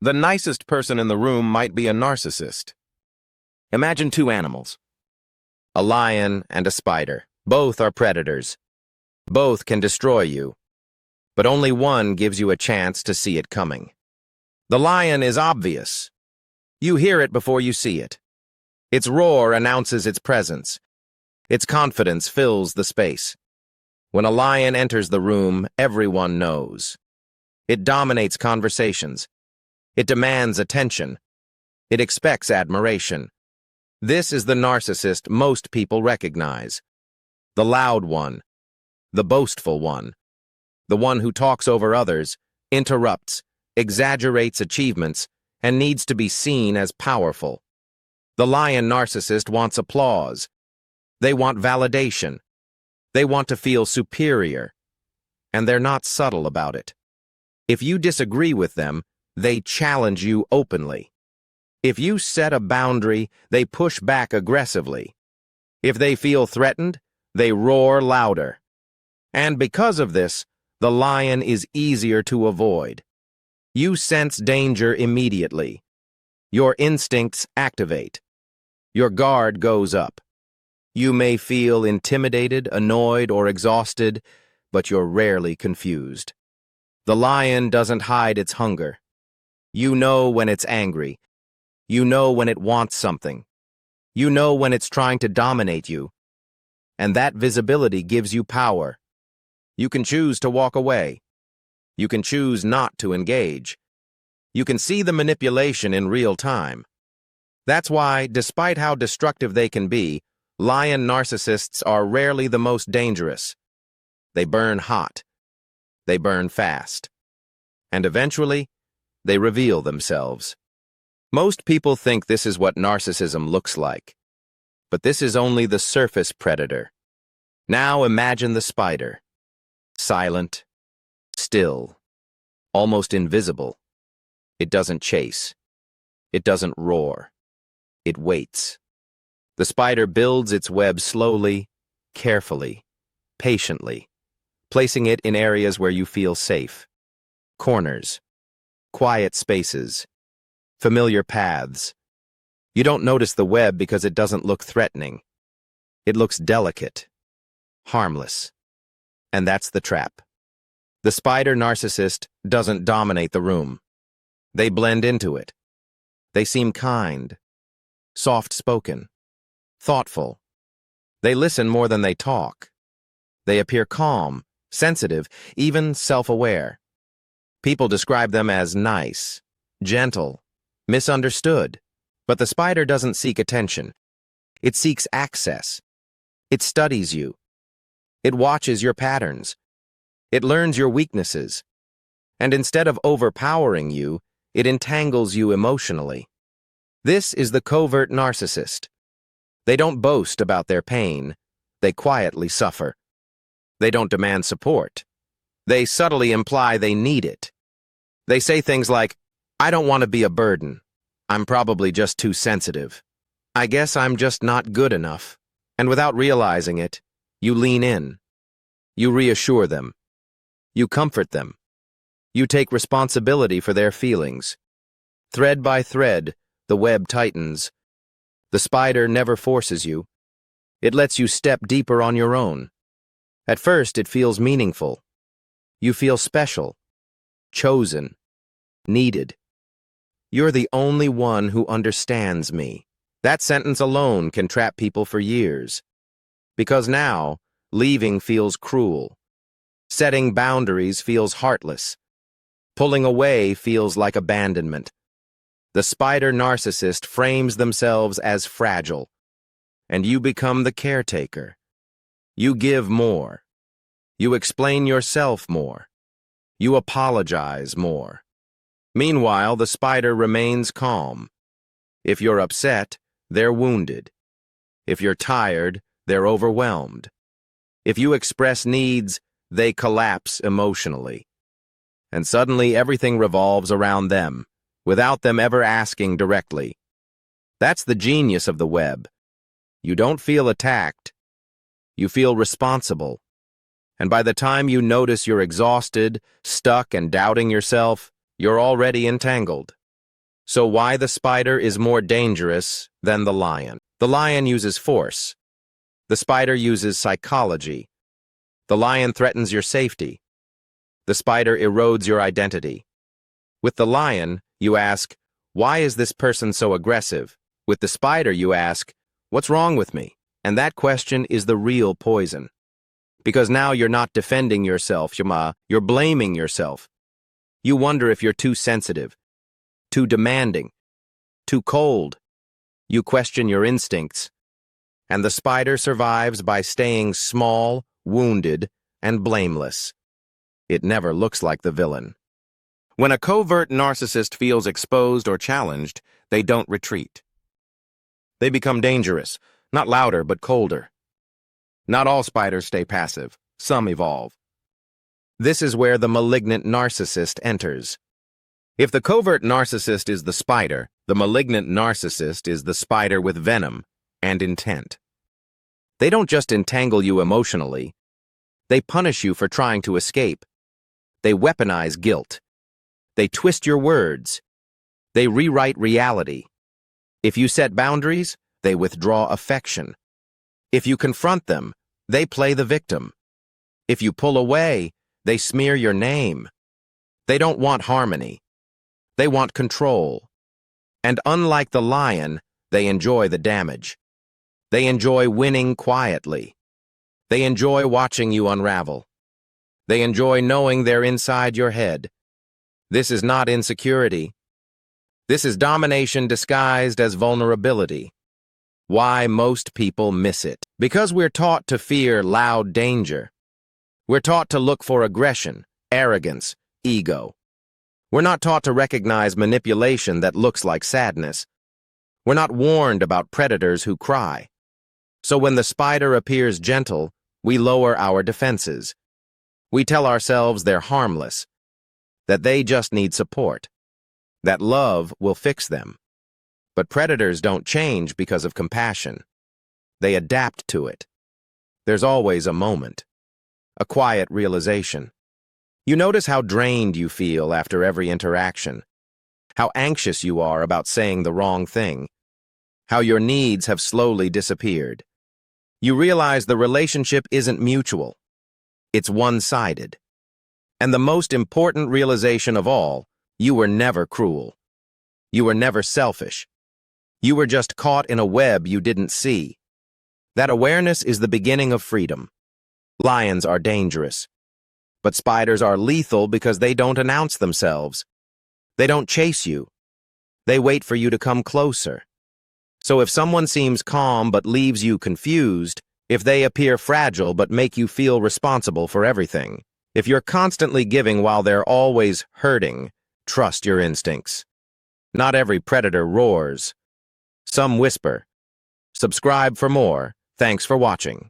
The nicest person in the room might be a narcissist. Imagine two animals, a lion and a spider. Both are predators. Both can destroy you, but only one gives you a chance to see it coming. The lion is obvious. You hear it before you see it. Its roar announces its presence. Its confidence fills the space. When a lion enters the room, everyone knows. It dominates conversations. It demands attention. It expects admiration. This is the narcissist most people recognize. The loud one. The boastful one. The one who talks over others, interrupts, exaggerates achievements, and needs to be seen as powerful. The lion narcissist wants applause. They want validation. They want to feel superior. And they're not subtle about it. If you disagree with them, they challenge you openly. If you set a boundary, they push back aggressively. If they feel threatened, they roar louder. And because of this, the lion is easier to avoid. You sense danger immediately. Your instincts activate. Your guard goes up. You may feel intimidated, annoyed, or exhausted, but you're rarely confused. The lion doesn't hide its hunger. You know when it's angry. You know when it wants something. You know when it's trying to dominate you. And that visibility gives you power. You can choose to walk away. You can choose not to engage. You can see the manipulation in real time. That's why, despite how destructive they can be, lion narcissists are rarely the most dangerous. They burn hot. They burn fast. And eventually, they reveal themselves. Most people think this is what narcissism looks like. But this is only the surface predator. Now imagine the spider. Silent, still, almost invisible. It doesn't chase. It doesn't roar. It waits. The spider builds its web slowly, carefully, patiently, placing it in areas where you feel safe. Corners, quiet spaces, familiar paths. You don't notice the web because it doesn't look threatening. It looks delicate, harmless. And that's the trap. The spider narcissist doesn't dominate the room. They blend into it. They seem kind, soft-spoken, thoughtful. They listen more than they talk. They appear calm, sensitive, even self-aware. People describe them as nice, gentle, misunderstood. But the spider doesn't seek attention. It seeks access. It studies you. It watches your patterns. It learns your weaknesses. And instead of overpowering you, it entangles you emotionally. This is the covert narcissist. They don't boast about their pain. They quietly suffer. They don't demand support. They subtly imply they need it. They say things like, "I don't want to be a burden. I'm probably just too sensitive. I guess I'm just not good enough." And without realizing it, you lean in. You reassure them. You comfort them. You take responsibility for their feelings. Thread by thread, the web tightens. The spider never forces you. It lets you step deeper on your own. At first, it feels meaningful. You feel special, chosen, needed. "You're the only one who understands me." That sentence alone can trap people for years. Because now, leaving feels cruel. Setting boundaries feels heartless. Pulling away feels like abandonment. The spider narcissist frames themselves as fragile, and you become the caretaker. You give more. You explain yourself more. You apologize more. Meanwhile, the spider remains calm. If you're upset, they're wounded. If you're tired, they're overwhelmed. If you express needs, they collapse emotionally. And suddenly everything revolves around them, without them ever asking directly. That's the genius of the web. You don't feel attacked. You feel responsible. And by the time you notice you're exhausted, stuck, and doubting yourself, you're already entangled. So why the spider is more dangerous than the lion? The lion uses force. The spider uses psychology. The lion threatens your safety. The spider erodes your identity. With the lion, you ask, why is this person so aggressive? With the spider, you ask, what's wrong with me? And that question is the real poison. Because now you're not defending yourself, you're blaming yourself. You wonder if you're too sensitive, too demanding, too cold. You question your instincts. And the spider survives by staying small, wounded, and blameless. It never looks like the villain. When a covert narcissist feels exposed or challenged, they don't retreat. They become dangerous, not louder but colder. Not all spiders stay passive. Some evolve. This is where the malignant narcissist enters. If the covert narcissist is the spider, the malignant narcissist is the spider with venom and intent. They don't just entangle you emotionally. They punish you for trying to escape. They weaponize guilt. They twist your words. They rewrite reality. If you set boundaries, they withdraw affection. If you confront them, they play the victim. If you pull away, they smear your name. They don't want harmony. They want control. And unlike the lion, they enjoy the damage. They enjoy winning quietly. They enjoy watching you unravel. They enjoy knowing they're inside your head. This is not insecurity. This is domination disguised as vulnerability. Why most people miss it? Because we're taught to fear loud danger. We're taught to look for aggression, arrogance, ego. We're not taught to recognize manipulation that looks like sadness. We're not warned about predators who cry. So when the spider appears gentle, we lower our defenses. We tell ourselves they're harmless, that they just need support, that love will fix them. But predators don't change because of compassion. They adapt to it. There's always a moment, a quiet realization. You notice how drained you feel after every interaction, how anxious you are about saying the wrong thing, how your needs have slowly disappeared. You realize the relationship isn't mutual. It's one-sided. And the most important realization of all, you were never cruel. You were never selfish. You were just caught in a web you didn't see. That awareness is the beginning of freedom. Lions are dangerous. But spiders are lethal because they don't announce themselves. They don't chase you. They wait for you to come closer. So if someone seems calm but leaves you confused, if they appear fragile but make you feel responsible for everything, if you're constantly giving while they're always hurting, trust your instincts. Not every predator roars. Some whisper. Subscribe for more. Thanks for watching.